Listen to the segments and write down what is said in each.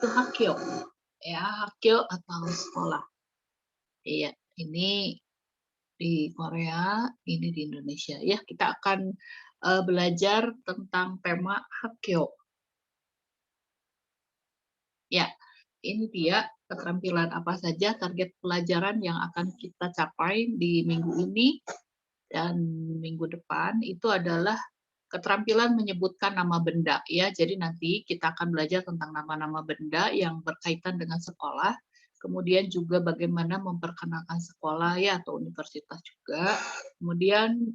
Itu Hakyo, ya, Hakyo atau sekolah. Iya, ini di Korea, ini di Indonesia. Ya, kita akan belajar tentang tema Hakyo. Ya, ini dia keterampilan apa saja target pelajaran yang akan kita capai di minggu ini dan minggu depan. Itu adalah keterampilan menyebutkan nama benda, ya. Jadi nanti kita akan belajar tentang nama-nama benda yang berkaitan dengan sekolah. Kemudian juga bagaimana memperkenalkan sekolah, ya, atau universitas juga. Kemudian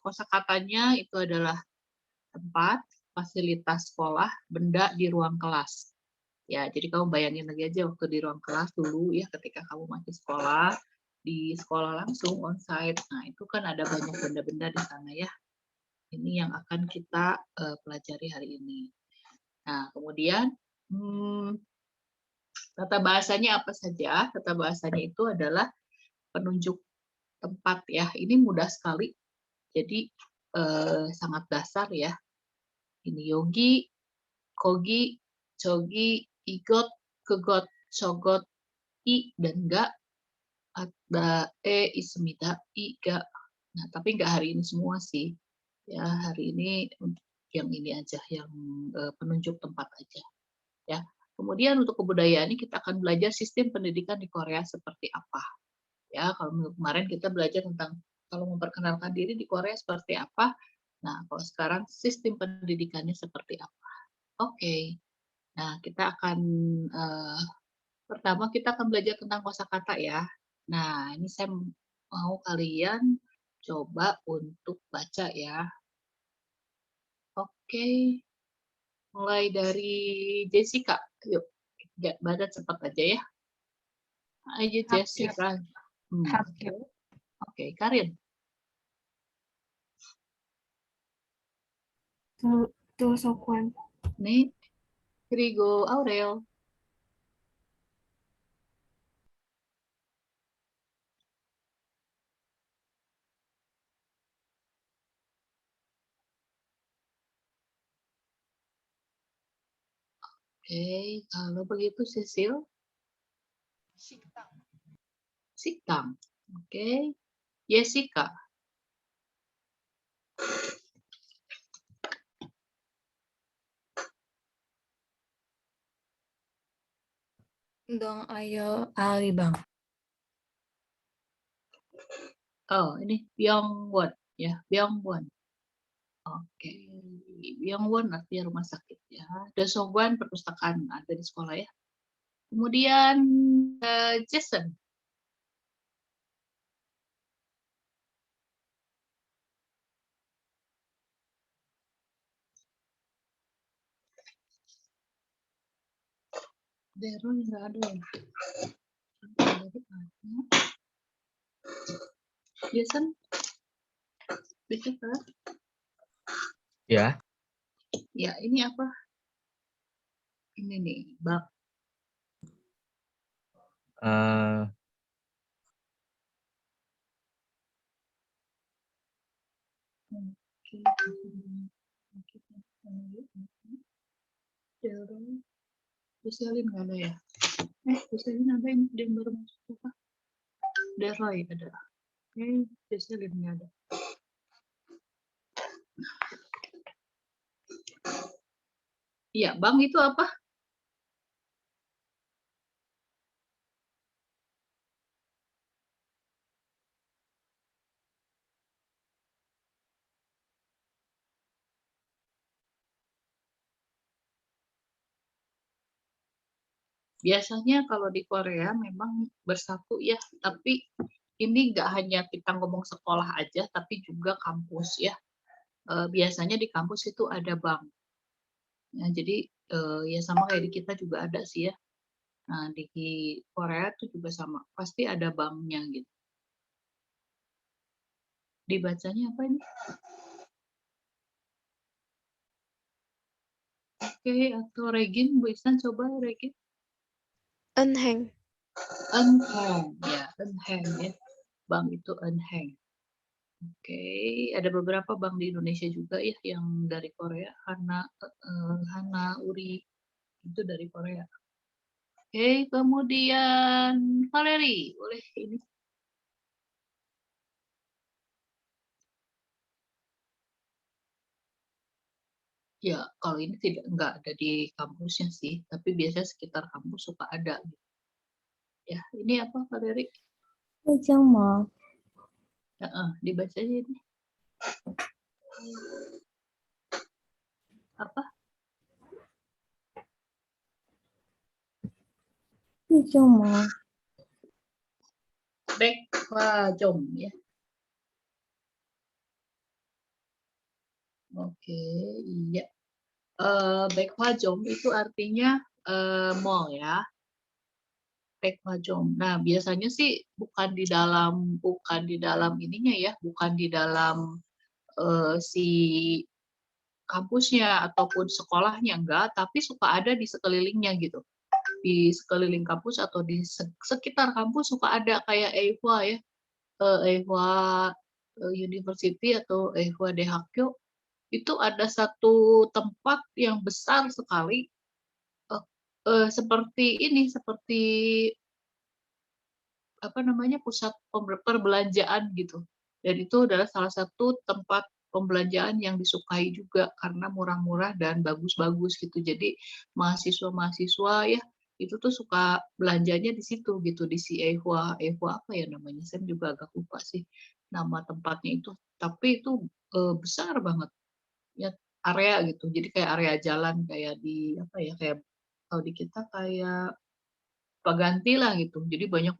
kosakatanya itu adalah tempat, fasilitas sekolah, benda di ruang kelas. Ya, jadi kamu bayangin lagi aja waktu di ruang kelas dulu, ya, ketika kamu masih sekolah, di sekolah langsung onsite. Nah, itu kan ada banyak benda-benda di sana, ya. Ini yang akan kita pelajari hari ini. Nah, kemudian tata bahasanya apa saja? Tata bahasanya itu adalah penunjuk tempat, ya. Ini mudah sekali. Jadi sangat dasar, ya. Ini yogi, kogi, cogi, igot, kegot, cogot, i dan ga, ada ismida, i, ga. Nah, tapi nggak hari ini semua sih. Ya, hari ini yang ini aja, yang penunjuk tempat aja. Ya. Kemudian untuk kebudayaan ini kita akan belajar sistem pendidikan di Korea seperti apa. Ya, kalau minggu kemarin kita belajar tentang kalau memperkenalkan diri di Korea seperti apa. Nah, kalau sekarang sistem pendidikannya seperti apa. Oke. Nah, kita akan pertama kita akan belajar tentang kosakata, ya. Nah, ini saya mau kalian coba untuk baca, ya. Oke. Mulai dari Jessica. Yuk, baca cepat aja, ya. Ayo Hakyo. Jessica. Hakyo. Oke, Karin. Tosokwon. Nih, Rigo Aurel. Oke, kalau begitu Cecil. Siktang. Siktang. Oke. Jessica. Dong ayo alibang. Oh, ini Byungwon, ya, Byungwon. Oke, Byungwon artinya rumah sakit, ya. Dasongwan perpustakaan ada di sekolah, ya. Kemudian Jason. Dero nggak ada, ya. Jason, bisa kan? Ya. Ya, ini apa? Ini nih, bak. Bisalin nggak ada, ya? Bisalin ada ini dia baru masuk apa? Deroy ada. Bisalin nggak ada. Iya, Bang itu apa? Biasanya kalau di Korea memang bersatu, ya, tapi ini nggak hanya kita ngomong sekolah aja, tapi juga kampus, ya. Biasanya di kampus itu ada bank. Ya, jadi ya sama kayak di kita juga ada sih, ya. Nah, di Korea itu juga sama, pasti ada banknya gitu. Dibacanya apa ini? Oke, atau Regin, Bu Ihsan coba Regin. Enheng. Enheng, ya, Enheng, ya. Bank itu Enheng. Oke, ada beberapa bank di Indonesia juga, ya, yang dari Korea. Hana Uri itu dari Korea. Oke, kemudian Valeri, boleh ini. Ya, kalau ini nggak ada di kampusnya sih, tapi biasanya sekitar kampus suka ada. Ya, ini apa Valeri? 会将吗？ Dibaca aja ini. Apa? 会将吗？ Baekhwajong ya. Oke, iya. Baekhwajong itu artinya mall ya. Baekhwajong. Nah, biasanya sih bukan di dalam ininya ya, bukan di dalam si kampusnya ataupun sekolahnya enggak, tapi suka ada di sekelilingnya gitu. Di sekeliling kampus atau di sekitar kampus suka ada kayak EIHWA ya, EIHWA University atau EIHWA Daehakyo. Itu ada satu tempat yang besar sekali, seperti apa namanya, pusat perbelanjaan gitu. Dan itu adalah salah satu tempat pembelanjaan yang disukai juga karena murah-murah dan bagus-bagus gitu. Jadi mahasiswa-mahasiswa ya itu tuh suka belanjanya di situ gitu, di si EIHWA apa ya namanya, saya juga agak lupa sih nama tempatnya itu. Tapi itu besar banget ya, area gitu. Jadi kayak area jalan kayak di apa ya, kayak kalau di kita kayak Paganti lah gitu. Jadi banyak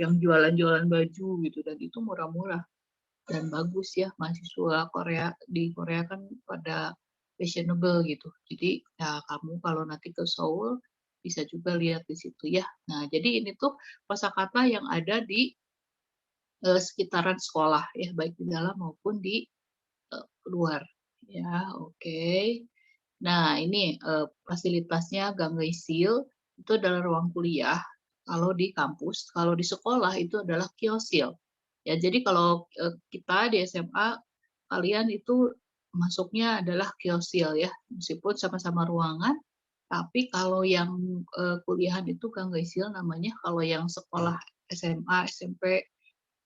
yang jualan-jualan baju gitu dan itu murah-murah dan bagus ya, mahasiswa Korea di Korea kan pada fashionable gitu. Jadi ya kamu kalau nanti ke Seoul bisa juga lihat di situ ya. Nah, jadi ini tuh kosakata yang ada di sekitaran sekolah ya, baik di dalam maupun di luar. Ya, oke. Nah, ini fasilitasnya Gangweisil itu adalah ruang kuliah kalau di kampus. Kalau di sekolah itu adalah kiosil. Ya, jadi kalau kita di SMA kalian itu masuknya adalah kiosil ya, meskipun sama-sama ruangan, tapi kalau yang kuliahan itu Gangweisil namanya, kalau yang sekolah SMA, SMP,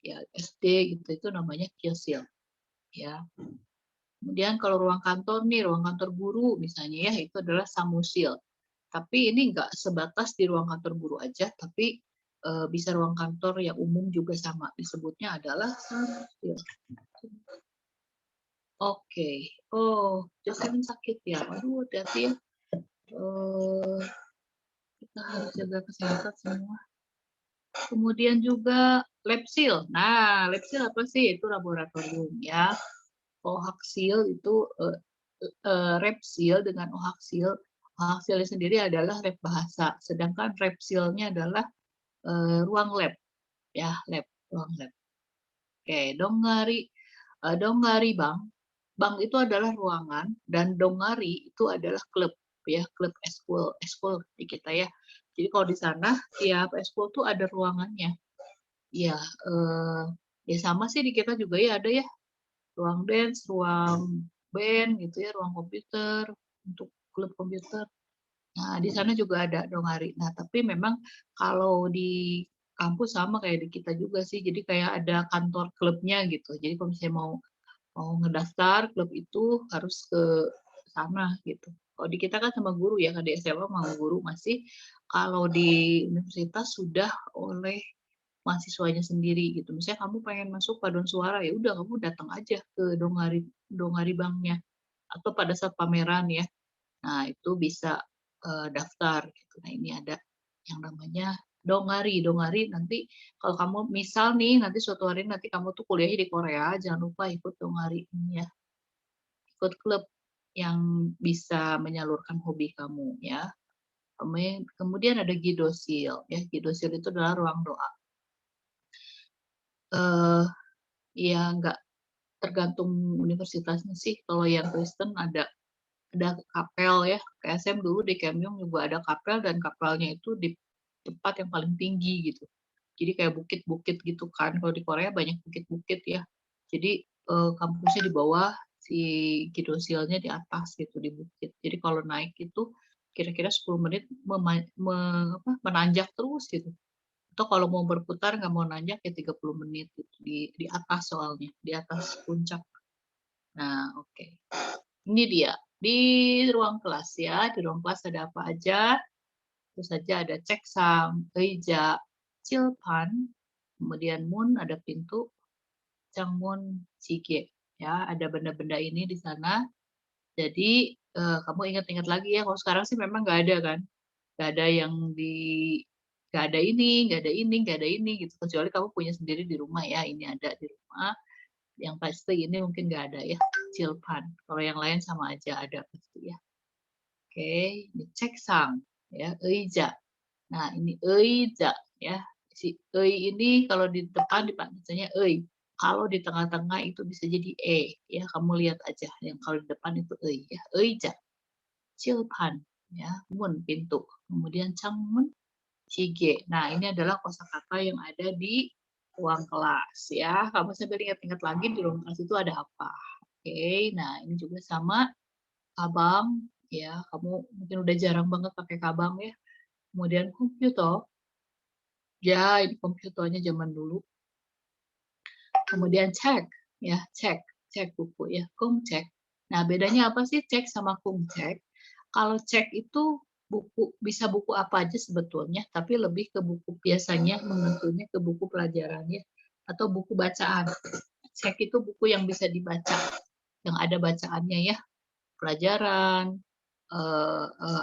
ya SD gitu itu namanya kiosil ya. Kemudian kalau ruang kantor nih, ruang kantor guru misalnya ya, itu adalah samusil. Tapi ini nggak sebatas di ruang kantor guru aja, tapi bisa ruang kantor yang umum juga sama. Disebutnya adalah samusil. Oke. Oh, Jocelyn sakit ya. Aduh, hati-hati ya. Kita harus jaga kesehatan semua. Kemudian juga labsil. Nah, labsil apa sih? Itu laboratorium ya. Ohaksil itu repsil dengan ohaksil. Ohaksilnya sendiri adalah lab bahasa, sedangkan repsilnya adalah ruang lab, ya lab, ruang lab. Oke, dongari bang. Bang itu adalah ruangan dan dongari itu adalah klub, ya klub eskul, eskul di kita ya. Jadi kalau di sana tiap eskul tuh ada ruangannya. Ya, ya sama sih di kita juga ya ada ya ruang dance, ruang band gitu ya, ruang komputer untuk klub komputer. Nah, di sana juga ada dongari. Nah, tapi memang kalau di kampus sama kayak di kita juga sih. Jadi kayak ada kantor klubnya gitu. Jadi kalau misalnya mau ngedaftar klub itu harus ke sana gitu. Kalau di kita kan sama guru ya, kan di SMA mau guru masih. Kalau di universitas sudah oleh mahasiswanya sendiri gitu. Misalnya kamu pengen masuk paduan suara, ya udah kamu datang aja ke dongari dongari banknya atau pada saat pameran ya. Nah, itu bisa daftar gitu. Nah, ini ada yang namanya dongari. Dongari nanti kalau kamu misal nih nanti suatu hari nanti kamu tuh kuliahnya di Korea, jangan lupa ikut dongari ini ya. Ikut klub yang bisa menyalurkan hobi kamu ya. Kemudian ada gidosil ya. Gidosil itu adalah ruang doa. Ya nggak tergantung universitasnya sih. Kalau yang Kristen ada kapel ya. KSM dulu di Kemyong juga ada kapel dan kapelnya itu di tempat yang paling tinggi gitu. Jadi kayak bukit-bukit gitu kan. Kalau di Korea banyak bukit-bukit ya. Jadi kampusnya di bawah, si Kidosilnya di atas gitu di bukit. Jadi kalau naik itu kira-kira 10 menit menanjak terus gitu. Atau kalau mau berputar nggak mau nanjak ya 30 menit gitu, di atas soalnya, di atas puncak. Nah, oke. Ini dia, di ruang kelas ya, di ruang kelas ada apa aja? Tentu saja ada ceksang, 의자, 칠판, kemudian mun ada pintu, 장문, 지게. Ya, ada benda-benda ini di sana. Jadi kamu ingat-ingat lagi ya, kalau sekarang sih memang nggak ada kan, nggak ada yang nggak ada ini, nggak ada ini, nggak ada ini gitu. Kecuali kamu punya sendiri di rumah ya, ini ada di rumah. Yang pasti ini mungkin nggak ada ya, cilpan. Kalau yang lain sama aja ada pasti ya. Oke, ini ceksang ya, 의자. Nah, ini 의자 ya. Si ei ini kalau di depan dibacanya ei. Kalau di tengah-tengah itu bisa jadi e ya. Kamu lihat aja yang kalau di depan itu ei ya. 의자, 칠판 ya, mun pintu. Kemudian 창문, 시계. Nah, ini adalah kosakata yang ada di ruang kelas ya. Kamu sambil ingat-ingat lagi di ruang kelas itu ada apa. Oke, nah ini juga sama kabang ya. Kamu mungkin udah jarang banget pakai kabang ya. Kemudian komputer. Ya, ini komputernya zaman dulu. Kemudian cek ya, cek buku ya, cek. Nah, bedanya apa sih cek sama cek? Kalau cek itu buku bisa buku apa aja sebetulnya, tapi lebih ke buku biasanya menentunya ke buku pelajarannya atau buku bacaan. Cek itu buku yang bisa dibaca, yang ada bacaannya ya, pelajaran,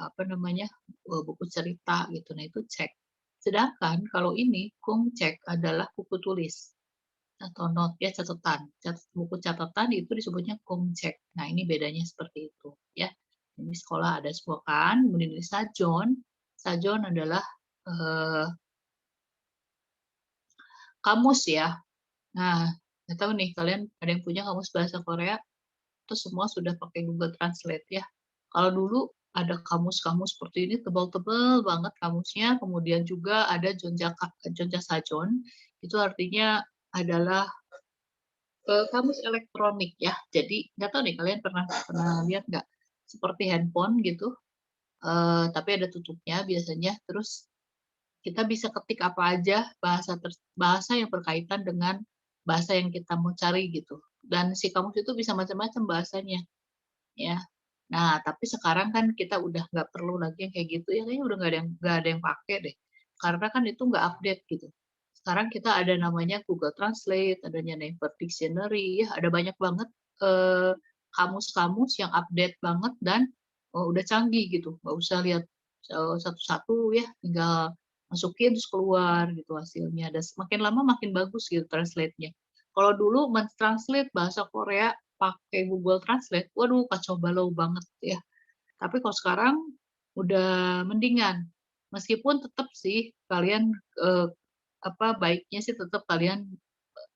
apa namanya, buku cerita gitu. Nah itu cek. Sedangkan kalau ini cek adalah buku tulis atau not ya, catatan. Buku catatan itu disebutnya cek. Nah ini bedanya seperti itu ya. Ini sekolah ada semua kan. Kemudian ini sajon. Sajon adalah kamus ya. Nah, nggak tahu nih kalian ada yang punya kamus bahasa Korea? Itu semua sudah pakai Google Translate ya. Kalau dulu ada kamus-kamus seperti ini tebal-tebal banget kamusnya, kemudian juga ada Jonja Sajon, itu artinya adalah kamus elektronik ya. Jadi nggak tahu nih kalian pernah lihat nggak seperti handphone gitu, tapi ada tutupnya biasanya. Terus kita bisa ketik apa aja bahasa yang berkaitan dengan bahasa yang kita mau cari gitu. Dan si kamus itu bisa macam-macam bahasanya ya. Nah, tapi sekarang kan kita udah nggak perlu lagi yang kayak gitu ya, kayaknya udah nggak ada yang pakai deh. Karena kan itu nggak update gitu. Sekarang kita ada namanya Google Translate, adanya Naver Dictionary, ya ada banyak banget kamus-kamus yang update banget dan udah canggih gitu. Nggak usah lihat satu-satu ya, tinggal masukin terus keluar gitu hasilnya. Dan makin lama makin bagus gitu translate-nya. Kalau dulu mentranslate bahasa Korea pakai Google Translate, waduh kacau balau banget ya. Tapi kalau sekarang udah mendingan. Meskipun tetap sih kalian baiknya sih tetap kalian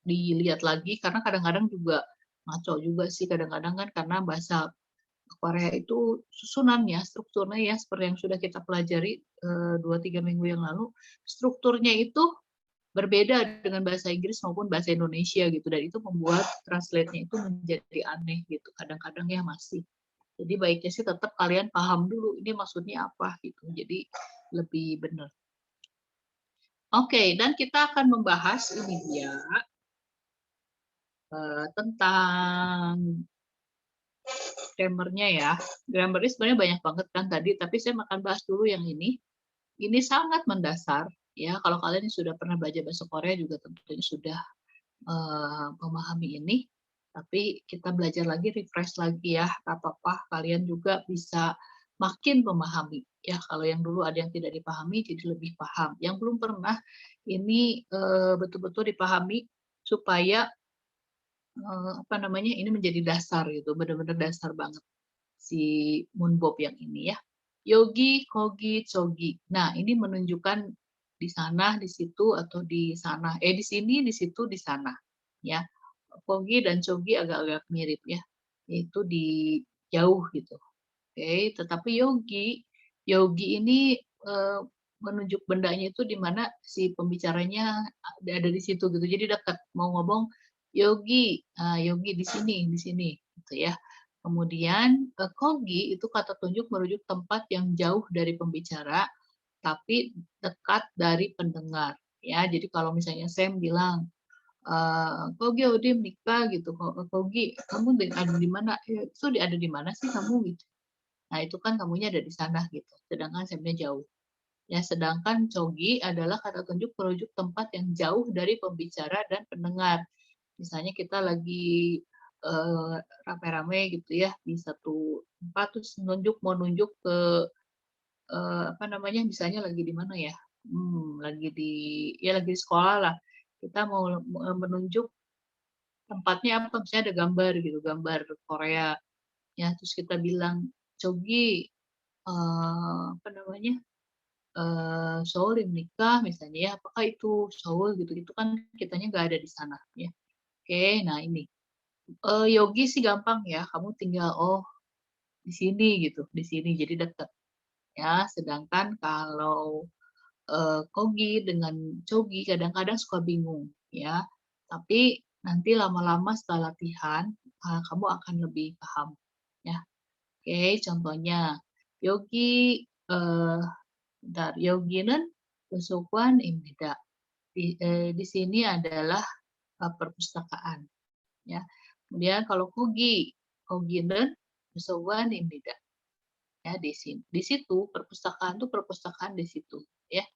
dilihat lagi karena kadang-kadang juga ngaco juga sih kadang-kadang kan karena bahasa Korea itu susunannya, strukturnya ya seperti yang sudah kita pelajari 2-3 minggu yang lalu, strukturnya itu berbeda dengan bahasa Inggris maupun bahasa Indonesia gitu dan itu membuat translate-nya itu menjadi aneh gitu kadang-kadang ya masih. Jadi baiknya sih tetap kalian paham dulu ini maksudnya apa gitu. Jadi lebih benar. Oke, dan kita akan membahas ini dia tentang grammarnya ya. Grammarnya sebenarnya banyak banget kan tadi, tapi saya akan bahas dulu yang ini. Ini sangat mendasar ya. Kalau kalian yang sudah pernah belajar bahasa Korea juga tentunya sudah memahami ini. Tapi kita belajar lagi, refresh lagi ya. Tak apa-apa, kalian juga bisa makin memahami ya. Kalau yang dulu ada yang tidak dipahami, jadi lebih paham. Yang belum pernah ini betul-betul dipahami supaya ini menjadi dasar gitu, benar-benar dasar banget si Moonbob yang ini ya. Yogi, kogi, cogi. Nah, ini menunjukkan di sana, di situ, atau di sana. Di sini, di situ, di sana. Ya, kogi dan cogi agak-agak mirip ya. Yaitu di jauh gitu. Oke, tetapi yogi, yogi ini menunjuk bendanya itu di mana si pembicaranya ada di situ gitu. Jadi dekat mau ngomong yogi, yogi di sini gitu ya. Kemudian kogi itu kata tunjuk merujuk tempat yang jauh dari pembicara tapi dekat dari pendengar. Ya, jadi kalau misalnya Sam bilang, Kogi Odim nikah gitu, Kogi kamu ada di mana? Itu ada di mana sih kamu gitu? Nah itu kan kamunya ada di sana gitu. Sedangkan Samnya jauh. Ya, sedangkan Cogi adalah kata tunjuk merujuk tempat yang jauh dari pembicara dan pendengar. Misalnya kita lagi rame-rame gitu ya di satu tempat terus mau nunjuk ke apa namanya misalnya lagi di mana ya lagi di sekolah lah kita mau menunjuk tempatnya apa misalnya ada gambar gitu gambar Korea ya terus kita bilang Cogi apa namanya Seoul nikah misalnya ya apakah itu Seoul gitu itu kan kitanya nggak ada di sana ya oke nah ini Yogi sih gampang ya kamu tinggal di sini gitu di sini jadi dekat ya sedangkan kalau Kogi dengan Cogi kadang-kadang suka bingung ya tapi nanti lama-lama setelah latihan kamu akan lebih paham ya oke contohnya Yogi bentar Yogi는 imida di sini adalah perpustakaan ya kemudian kalau Kogi는 imida ya di situ perpustakaan itu perpustakaan di situ ya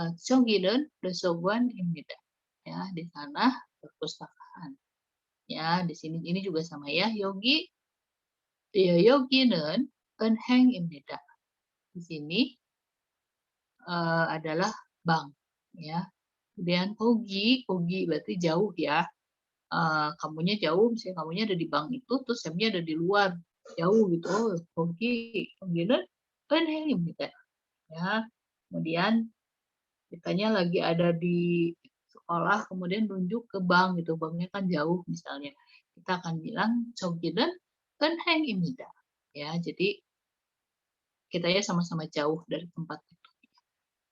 Chonggi는 imida ya di sana perpustakaan ya di sini ini juga sama ya Yogi는 imida di sini adalah bank ya kemudian Kogi berarti jauh ya kamunya jauh misalnya kamunya ada di bank itu terus Samnya ada di luar jauh gitu Kogi는 imida ya kemudian kitanya lagi ada di sekolah kemudian nunjuk ke bank gitu banknya kan jauh misalnya kita akan bilang 저기는 은행입니다 ya jadi kita ya sama-sama jauh dari tempat itu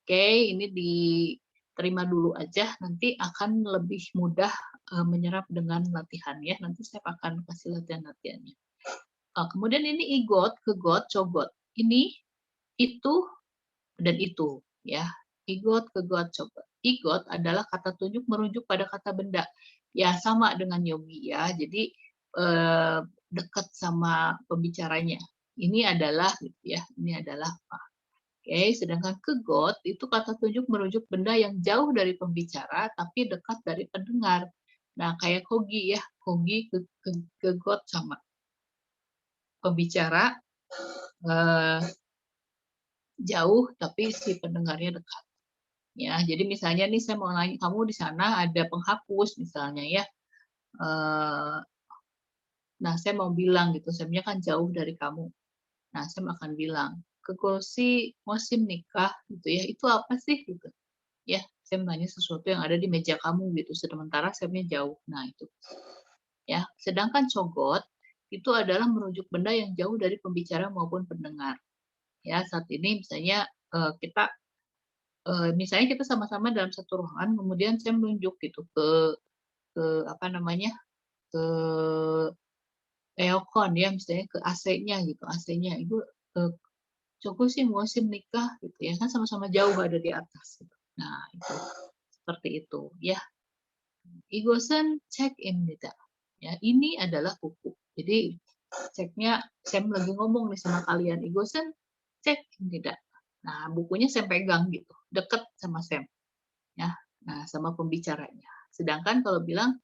oke ini diterima dulu aja nanti akan lebih mudah menyerap dengan latihan ya nanti saya akan kasih latihannya kemudian ini kegot cogot ini itu dan itu ya kegot cogot igot adalah kata tunjuk merujuk pada kata benda ya sama dengan yogi ya jadi dekat sama pembicaranya ini adalah gitu ya ini adalah apa oke sedangkan kegot itu kata tunjuk merujuk benda yang jauh dari pembicara tapi dekat dari pendengar nah kayak kogi ya kogi kegot sama pembicara jauh tapi si pendengarnya dekat ya jadi misalnya nih saya mau nanya kamu di sana ada penghapus misalnya ya nah saya mau bilang gitu sebenarnya kan jauh dari kamu nah saya akan bilang kegosi musim nikah gitu ya itu apa sih gitu ya saya menanya sesuatu yang ada di meja kamu gitu sementara saya jauh nah itu ya sedangkan cogot itu adalah merujuk benda yang jauh dari pembicara maupun pendengar ya saat ini misalnya kita misalnya kita sama-sama dalam satu ruangan kemudian saya menunjuk gitu ke apa namanya ke aircon ya misalnya ke AC-nya gitu AC-nya itu Joko sih musim nikah gitu ya kan sama-sama jauh ada di atas gitu. Nah itu seperti itu ya igosen check in gitu ya ini adalah buku jadi ceknya saya lagi ngomong nih sama kalian igosen cek in tidak nah bukunya saya pegang gitu deket sama Sam ya nah sama pembicaranya sedangkan kalau bilang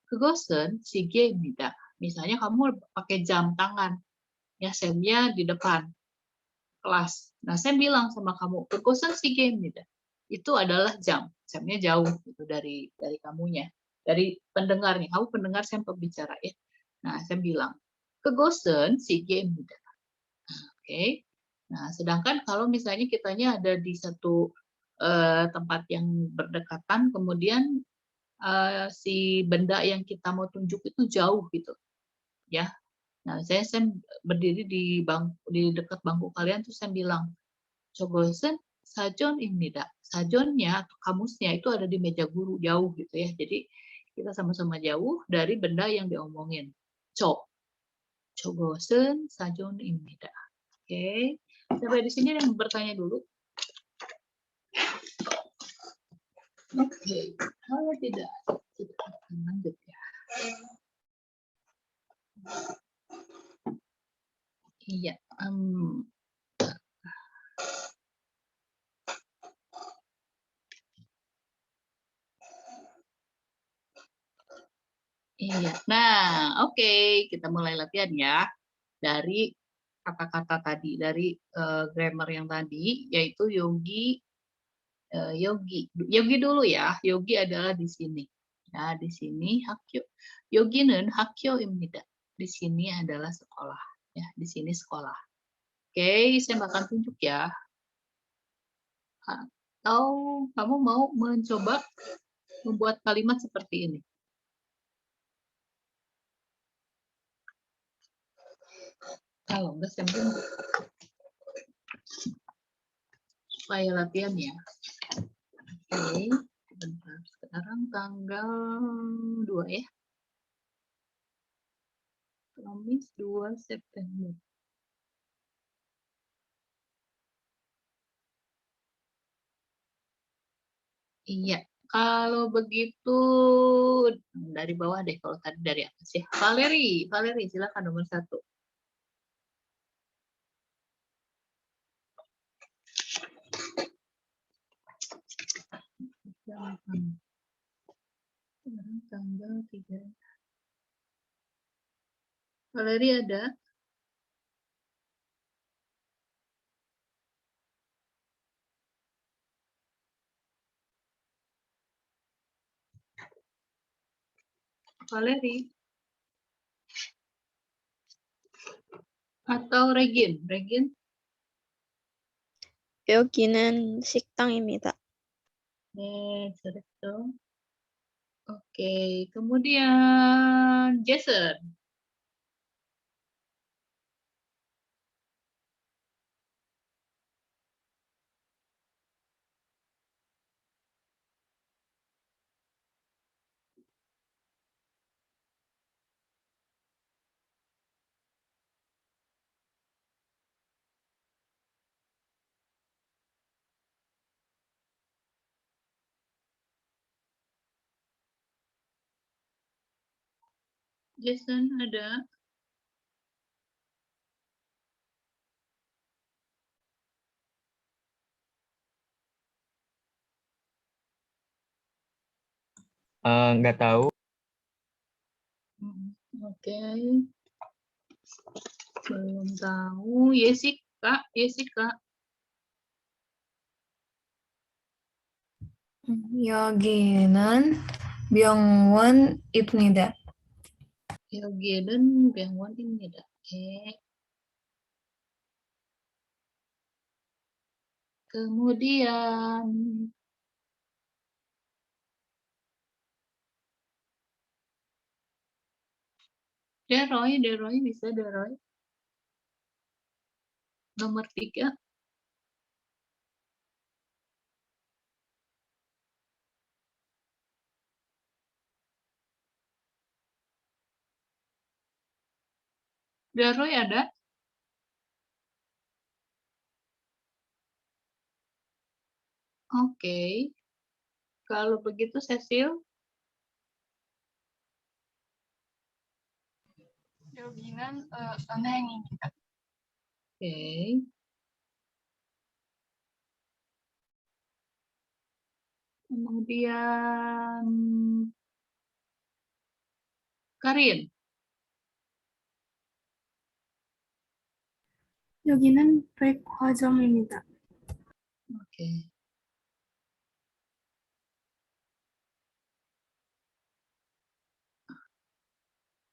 kegosen sige tidak misalnya kamu pakai jam tangan ya Samnya di depan kelas nah saya bilang sama kamu kegosen sige tidak itu adalah jam Samnya jauh gitu dari kamunya dari pendengarnya kamu pendengar Sam pembicara ya nah saya bilang kegosen sige tidak oke nah sedangkan kalau misalnya kitanya ada di satu tempat yang berdekatan kemudian si benda yang kita mau tunjuk itu jauh gitu ya nah saya berdiri di dekat bangku kalian terus saya bilang 저것은 사전입니다 sajonnya atau kamusnya itu ada di meja guru jauh gitu ya jadi kita sama-sama jauh dari benda yang diomongin co 저것은 사전입니다. Oke, sampai di sini yang bertanya dulu. Oke, kalau tidak, kita akan lanjut ya. Iya, iya. Nah, oke, kita mulai latihan ya dari kata-kata tadi, dari grammar yang tadi, yaitu yogi, yogi dulu ya. Yogi adalah di sini. Ya, di sini hakyo. Yogi는 학교입니다. Di sini adalah sekolah. Ya, di sini sekolah. Oke, saya akan tunjuk ya. Atau kamu mau mencoba membuat kalimat seperti ini? Kalau enggak, saya tunjuk. Supaya latihan ya. Oke, bentar. Sekarang tanggal 2 ya. Kamis 2 September. Iya, kalau begitu dari bawah deh, kalau tadi dari atas ya. Valeri, silakan nomor 1. Sekarang tanggal 3. Valeri ada? Valeri? Atau Regin? Regin? 여기는 식당입니다. 네, 잘했어. Oke, kemudian Jason. Jason ada? Nggak tahu. Oke. Belum tahu. Yesika, Yesika. 여기는 병원입니다. 여기는 병원입니다. Oke. Kemudian Deroy bisa Deroy. Nomor 3. Deroy ada? Oke. Kalau begitu Cecil, 여기는 은행입니다. oke. Kemudian Karin. 여기는 백화점입니다. Oke.